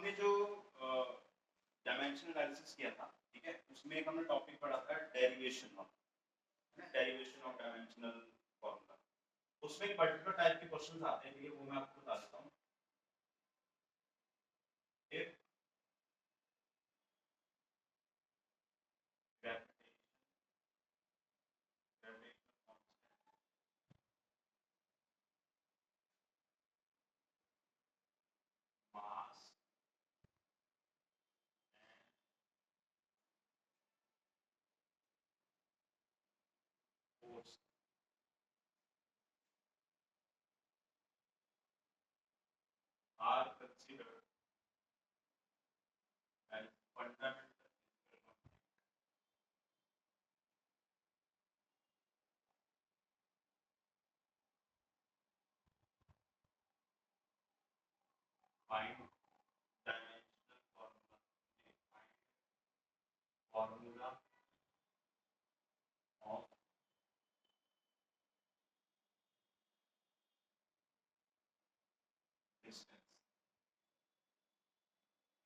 हमने जो dimension analysis किया था, ठीक है, उसमें एक हमने टॉपिक पढ़ा था derivation of, derivation of dimensional formula. उसमें एक पर्टिकुलर टाइप के क्वेश्चंस आते हैं, ठीक है, वो मैं आपको बता देता हूँ। एक mass force are considered as fundamental find dimensional formula, find formula of distance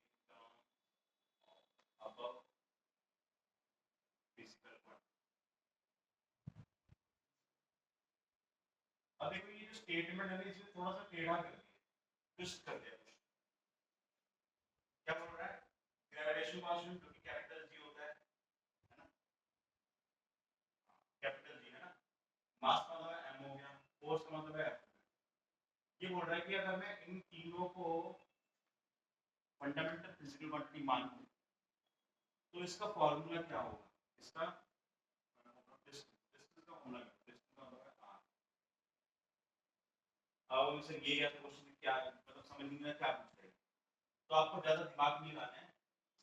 in terms of above physical quantity। अब देखो ये जो स्टेटमेंट है इसमें थोड़ा सा टेढ़ा कर दिया, ट्विस्ट कर दिया। क्या बोल रहा है? ग्रेविटेशन कांस्टेंट जो कि कैपिटल जी होता है ना, कैपिटल जी है ना, मास का मतलब m हो गया, फोर्स का मतलब है f। ये बोल रहा है कि अगर मैं इन तीनों को फंडामेंटल फिजिकल क्वांटिटी मानूं तो इसका फार्मूला क्या होगा? इसका डिस्टेंस का फॉर्मूला क्या है? अब इसे ये या क्वेश्चन क्या मतलब समझ नहीं आ क्या पूछ रहे हैं, तो आपको ज्यादा दिमाग नहीं लगाना है,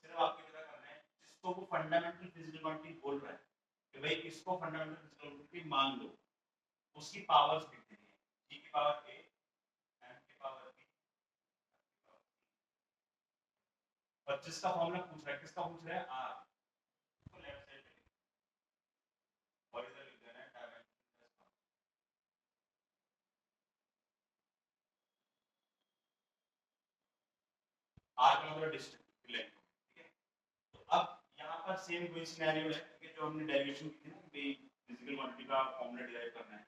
सिर्फ आपको इतना करना है जिसको वो फंडामेंटल फिजिकल क्वांटिटी बोल रहा है कि भाई इसको फंडामेंटल फिजिकल क्वांटिटी मान लो, उसकी पावर्स लिख देनी है, g की पावर a, m की पावर b, और जिसका फॉर्मूला पूछ रहा है, किसका पूछ रहा है? r, तो लेफ्ट साइड पे और इधर लिख देना है डायमेंशन r का मतलब डिस्टेंस लेंथ, ठीक है। तो अब यहाँ पर सेम कोई सिनेरियो है कि जो हमने डेरिवेशन की थी ना कि फिजिकल क्वांटिटी का फॉर्मूला डिराइव करना है,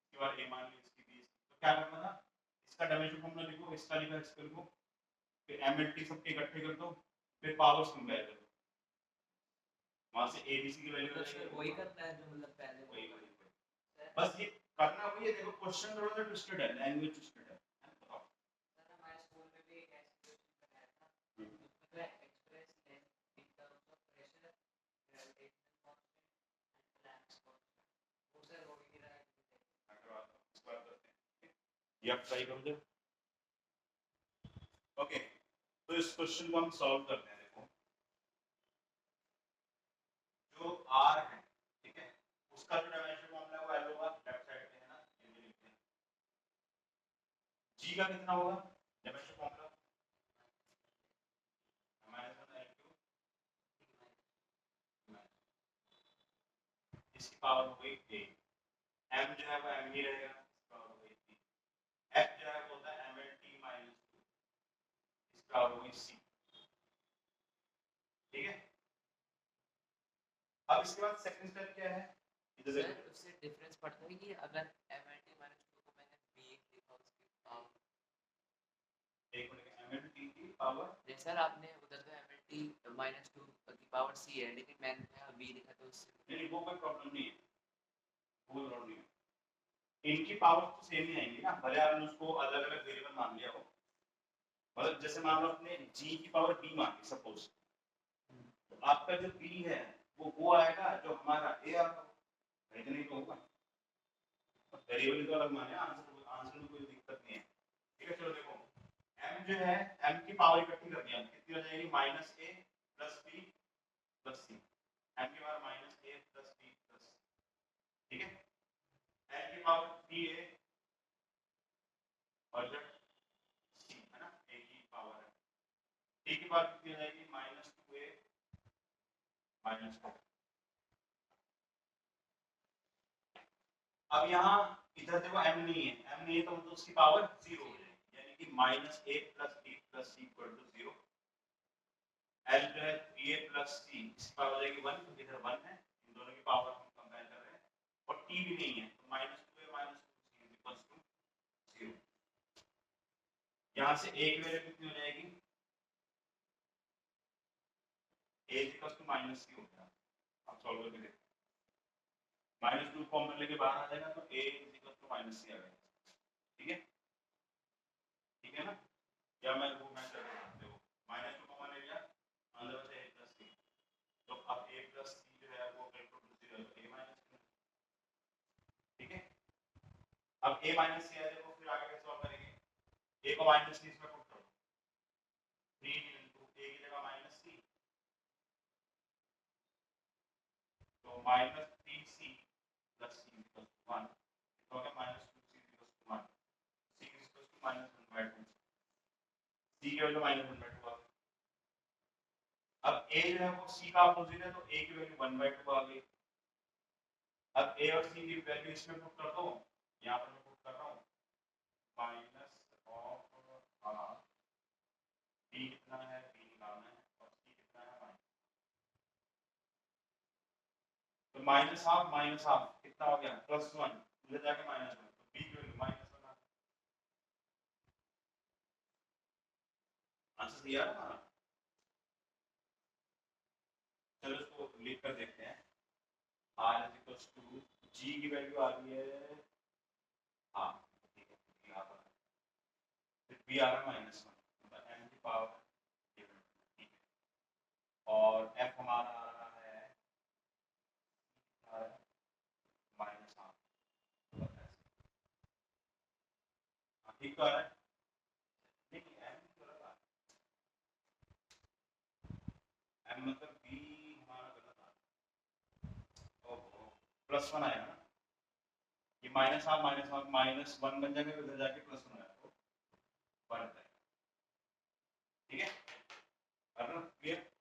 इसके बाद a मान लो, इसकी b, तो क्या करना था, इसका डायमेंशन फॉर्मूला लिखो, इसका लिखा, इसका लिखो, फिर m l t सबके इकट्ठे कर दो, फिर पावर्स कंपेयर करो, वहां से a b c की वैल्यू तो वही करना है जो मतलब पहले वही बस ये करना वही है। देखो क्वेश्चन थोड़ा सा ट्विस्टेड है, लैंग्वेज ट्विस्टेड है। हमारे स्कूल में भी एक ऐसी क्वेश्चन बनाया था उसमें express length in terms of pressure, gravitational constant and Planck's constant. वो सर हो ही नहीं रहा है। इस बार करते हैं, ये आप ट्राई करो। ओके, तो इस क्वेश्चन को हम सॉल्व करते हैं। देखो जो r है, ठीक है, उसका जो डायमेंशन फॉर्मूला है वो l होगा, लेफ्ट साइड पे है ना, ये भी लिखते हैं। g का कितना होगा डायमेंशन फॉर्मूला? इसकी पावर हो गई a, m जो है वो m ही रहेगा, इसका पावर हो गई c, f जो है वो होता है mlt माइनस 2, इसका पावर हो गई c, ठीक है। अब इसके बाद सेकंड स्टेप क्या है? इधर सर देखो, उससे डिफरेंस पड़ता है कि अगर mlt माइनस 2 को मैंने b लिखा उसकी पावर, एक मिनट, mlt की पावर, जैसे सर आपने उधर तो mlt माइनस 2 की पावर c है, लेकिन मैंने यहाँ b लिखा तो उससे नहीं वो कोई प्रॉब्लम नहीं है, वो प्रॉब्लम नहीं है, इनकी पावर तो सेम ही आएंगी ना, भले आपने उसको अलग अलग वेरिएबल मान लिया हो। मतलब जैसे मान लो आपने g की पावर b मानी सपोज, तो आपका जो b है वो आएगा जो हमारा a आएगा, इतने तो होगा, वेरिएबल तो अलग माने, आंसर में कोई दिक्कत नहीं है, ठीक है। चलो देखो m जो है, m की पावर इकट्ठी कर दिया, कितनी हो जाएगी? Minus a plus b plus c, m की power minus a plus b plus c, ठीक है। n की पावर 3a और जब c है ना, a की पावर है, a की पावर कितनी हो जाएगी? Minus 2a minus 4। अब यहाँ इधर देखो m नहीं है, m नहीं है तो मतलब उसकी पावर 0 हो जाएगी, यानी कि minus a plus b plus c equal to 0, L जो है 3a प्लस c इसकी पावर हो जाएगी 1, तो इधर 1 है, इन दोनों की पावर हम कंपेयर कर रहे हैं और t भी नहीं है तो -2a -2c इक्वल्स टू 0। यहां से a की वैल्यू कितनी हो जाएगी, a इक्वल्स टू -c हो गया। अब सॉल्व करके देखते हैं, -2 कॉमन लेके बाहर आ जाएगा तो a इक्वल्स टू -c आ जाएगा। ठीक है, ठीक है ना, या मैं वो मैं कर देता हूं, देखो -2 कॉमन ले लिया, अंदर बचा a प्लस c, तो अब a प्लस c जो है वो equal to 0 a minus c। ठीक है, अब a माइनस c आ जाएगा, फिर आगे कैसे सॉल्व करेंगे, a को माइनस c इसमें पुट करो, 3 into a की जगह माइनस c, तो -3c plus c equal to 1, तो हो गया -2c equal to 1, c equal to -1/2, c की वैल्यू -1/2 आ गई। अब a जो है वो c का अपोजिट है तो a की वैल्यू 1/2 आ गई। अब a और c की वैल्यू इसमें पुट कर दो, यहाँ पर मैं पुट कर रहा हूँ माइनस ऑफ हाफ, b कितना है, b निकालना है, और c कितना है माइनस, तो माइनस हाफ कितना हो गया +1, इधर जाके -1, तो b की वैल्यू -1 आ गई। आंसर सही आ रहा है हमारा, चलो इसको लिख कर देखते हैं। r इक्वल्स टू g की वैल्यू आ रही है हाफ, ठीक है, यहाँ पर फिर b आ रहा है -1, मतलब m की पावर, ठीक है, और f हमारा आ रहा है -हाफ, ठीक तो आ रहा है, लेकिन m की गलत आ रहा है, m मतलब b हमारा गलत आ रहा है, ओहो +1 आएगा ना, ये -हाफ -1 बन जाएगा, इधर जाके +1 आएगा तो बढ़ जाएगा। ठीक है, क्लियर।